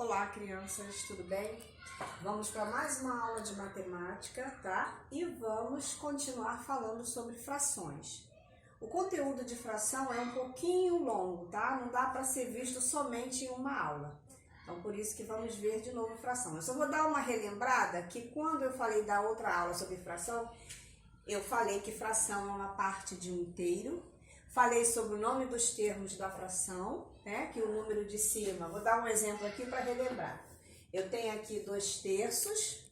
Olá, crianças, tudo bem? Vamos para mais uma aula de matemática, tá? E vamos continuar falando sobre frações. O conteúdo de fração é um pouquinho longo, tá? Não dá para ser visto somente em uma aula. Então, por isso que vamos ver de novo fração. Eu só vou dar uma relembrada que quando eu falei da outra aula sobre fração, eu falei que fração é uma parte de um inteiro. Falei sobre o nome dos termos da fração, né? Que o número de cima, vou dar um exemplo aqui para relembrar. Eu tenho aqui 2/3,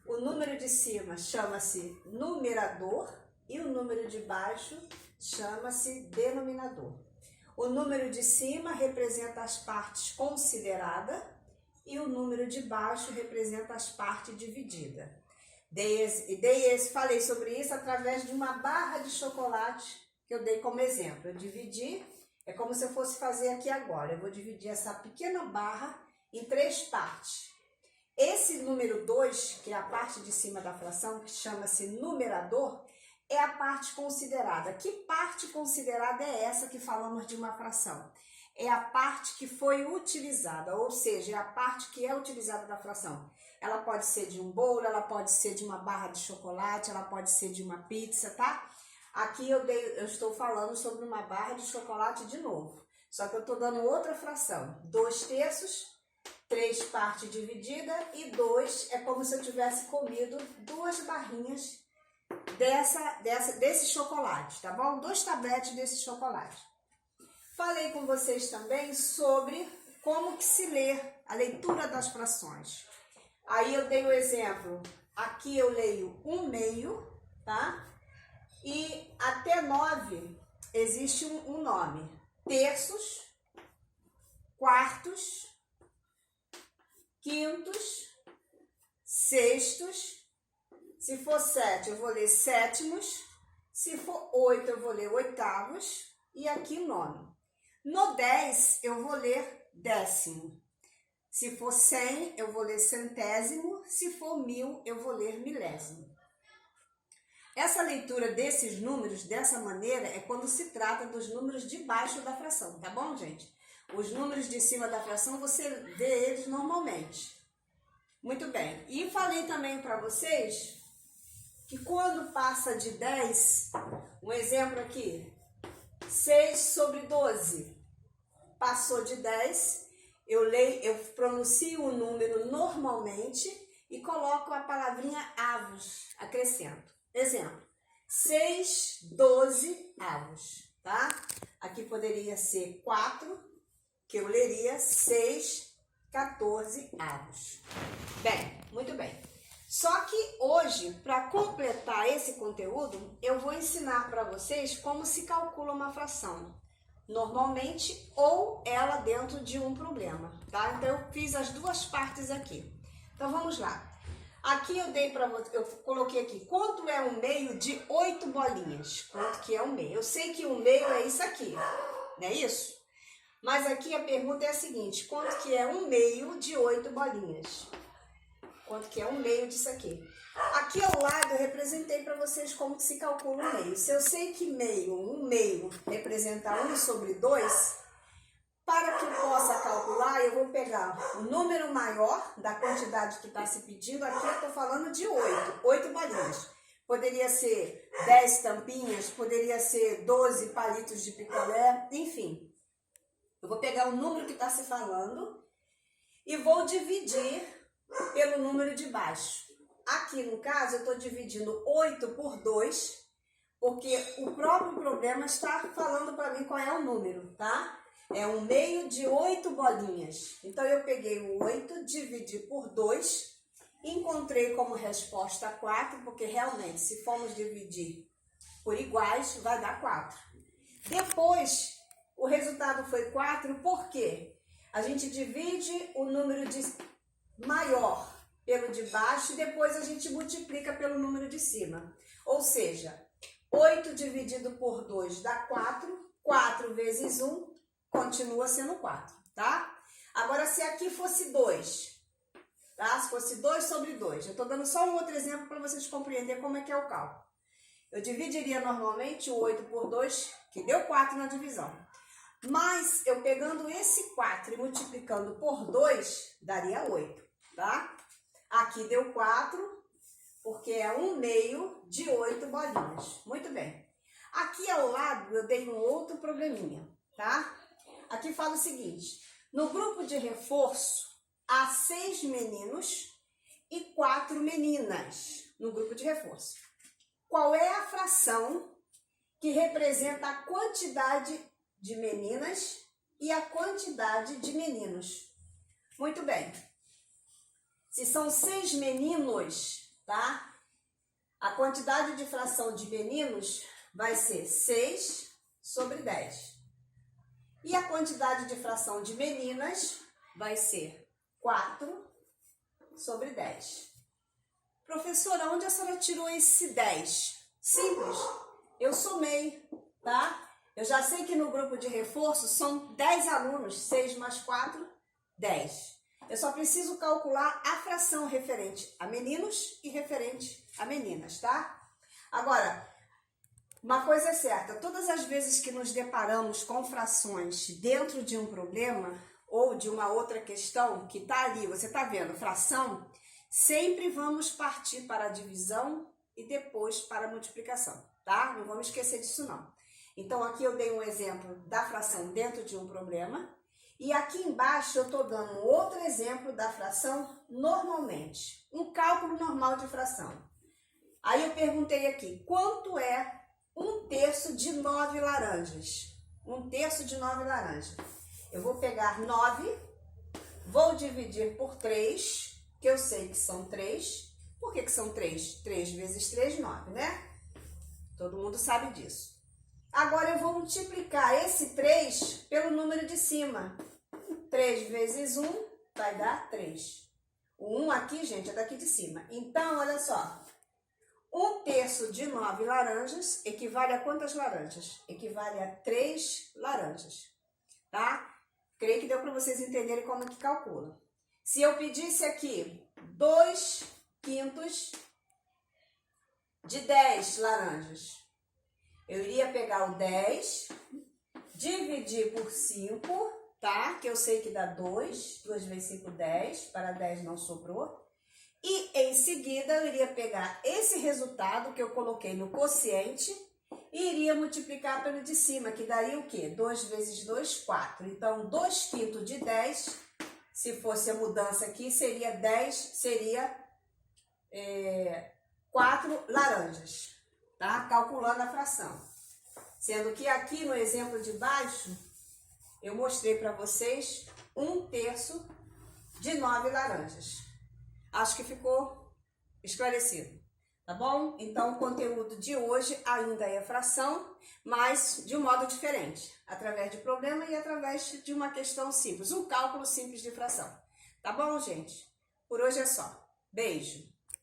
o número de cima chama-se numerador e o número de baixo chama-se denominador. O número de cima representa as partes consideradas e o número de baixo representa as partes divididas. Falei sobre isso através de uma barra de chocolate que eu dei como exemplo. Eu dividi, é como se eu fosse fazer aqui agora. Eu vou dividir essa pequena barra em 3 partes. Esse número 2, que é a parte de cima da fração, que chama-se numerador, é a parte considerada. Que parte considerada é essa que falamos de uma fração? É a parte que foi utilizada, ou seja, é a parte que é utilizada da fração. Ela pode ser de um bolo, ela pode ser de uma barra de chocolate, ela pode ser de uma pizza, tá? Aqui eu estou falando sobre uma barra de chocolate de novo, só que eu estou dando outra fração. 2/3, 3 partes divididas e 2 é como se eu tivesse comido 2 barrinhas desse chocolate, tá bom? 2 tabletes desse chocolate. Falei com vocês também sobre como que se lê a leitura das frações. Aí eu dei o exemplo, aqui eu leio 1/2, tá? E até 9 existe um nome: terços, quartos, quintos, sextos. Se for 7, eu vou ler sétimos. Se for 8, eu vou ler oitavos. E aqui nono. No 10, eu vou ler décimo. Se for 100, eu vou ler centésimo. Se for 1000, eu vou ler milésimo. Essa leitura desses números, dessa maneira, é quando se trata dos números de baixo da fração, tá bom, gente? Os números de cima da fração, você vê eles normalmente. Muito bem. E falei também para vocês que quando passa de 10, um exemplo aqui, 6/12, passou de 10, eu pronuncio o número normalmente e coloco a palavrinha avos, acrescento. Exemplo, 6/12 avos, tá? Aqui poderia ser 4, que eu leria 6/14 avos. Bem, muito bem. Só que hoje, para completar esse conteúdo, eu vou ensinar para vocês como se calcula uma fração, normalmente ou ela dentro de um problema, tá? Então eu fiz as duas partes aqui. Então vamos lá. Aqui eu coloquei aqui, quanto é 1/2 de 8 bolinhas? Quanto que é 1/2? Eu sei que 1/2 é isso aqui, não é isso? Mas aqui a pergunta é a seguinte, quanto que é 1/2 de 8 bolinhas? Quanto que é 1/2 disso aqui? Aqui ao lado eu representei para vocês como que se calcula 1/2. Se eu sei que 1/2 representa 1/2, para que eu possa calcular, eu vou pegar o número maior da quantidade que está se pedindo. Aqui eu estou falando de 8 bolinhas. Poderia ser 10 tampinhas, poderia ser 12 palitos de picolé, enfim. Eu vou pegar o número que está se falando e vou dividir pelo número de baixo. Aqui no caso eu estou dividindo 8 por 2, porque o próprio problema está falando para mim qual é o número, tá? É 1/2 de 8 bolinhas. Então, eu peguei o 8, dividi por 2, encontrei como resposta 4, porque realmente, se formos dividir por iguais, vai dar 4. Depois, o resultado foi 4, por quê? A gente divide o número de maior pelo de baixo e depois a gente multiplica pelo número de cima. Ou seja, 8 dividido por 2 dá 4, 4 vezes 1, continua sendo 4, tá? Agora, se aqui fosse 2, tá? Se fosse 2/2, eu tô dando só um outro exemplo para vocês compreenderem como é que é o cálculo. Eu dividiria normalmente o 8 por 2, que deu 4 na divisão. Mas eu pegando esse 4 e multiplicando por 2, daria 8, tá? Aqui deu 4, porque é 1/2 de 8 bolinhas. Muito bem. Aqui ao lado eu dei um outro probleminha, tá? Aqui fala o seguinte: no grupo de reforço há 6 meninos e 4 meninas no grupo de reforço. Qual é a fração que representa a quantidade de meninas e a quantidade de meninos? Muito bem. Se são 6 meninos, tá? A quantidade de fração de meninos vai ser 6 sobre 10. E a quantidade de fração de meninas vai ser 4 sobre 10. Professora, onde a senhora tirou esse 10? Simples, eu somei, tá? Eu já sei que no grupo de reforço são 10 alunos, 6 mais 4, 10. Eu só preciso calcular a fração referente a meninos e referente a meninas, tá? Agora, uma coisa é certa, todas as vezes que nos deparamos com frações dentro de um problema ou de uma outra questão que está ali, você está vendo, fração, sempre vamos partir para a divisão e depois para a multiplicação, tá? Não vamos esquecer disso não. Então aqui eu dei um exemplo da fração dentro de um problema e aqui embaixo eu estou dando outro exemplo da fração normalmente, um cálculo normal de fração. Aí eu perguntei aqui, quanto é 1/3 de 9 laranjas? 1/3 de 9 laranjas. Eu vou pegar 9, vou dividir por 3, que eu sei que são 3. Por que são 3? 3 vezes 3, 9, né? Todo mundo sabe disso. Agora eu vou multiplicar esse 3 pelo número de cima. 3 vezes 1 vai dar 3. O 1 aqui, gente, é daqui de cima. Então, olha só. 1/3 de 9 laranjas equivale a quantas laranjas? Equivale a 3 laranjas, tá? Creio que deu para vocês entenderem como é que calcula. Se eu pedisse aqui 2/5 de 10 laranjas, eu iria pegar o 10, dividir por 5, tá? Que eu sei que dá 2. 2 vezes 5, 10. Para 10 não sobrou. E em seguida eu iria pegar esse resultado que eu coloquei no quociente e iria multiplicar pelo de cima, que daria o quê? 2 vezes 2, 4. Então, 2/5 de 10, se fosse a mudança aqui, seria 10, seria 4 laranjas, tá? Calculando a fração. Sendo que aqui no exemplo de baixo, eu mostrei para vocês 1/3 de 9 laranjas. Acho que ficou esclarecido, tá bom? Então, o conteúdo de hoje ainda é fração, mas de um modo diferente, através de problema e através de uma questão simples, um cálculo simples de fração. Tá bom, gente? Por hoje é só. Beijo!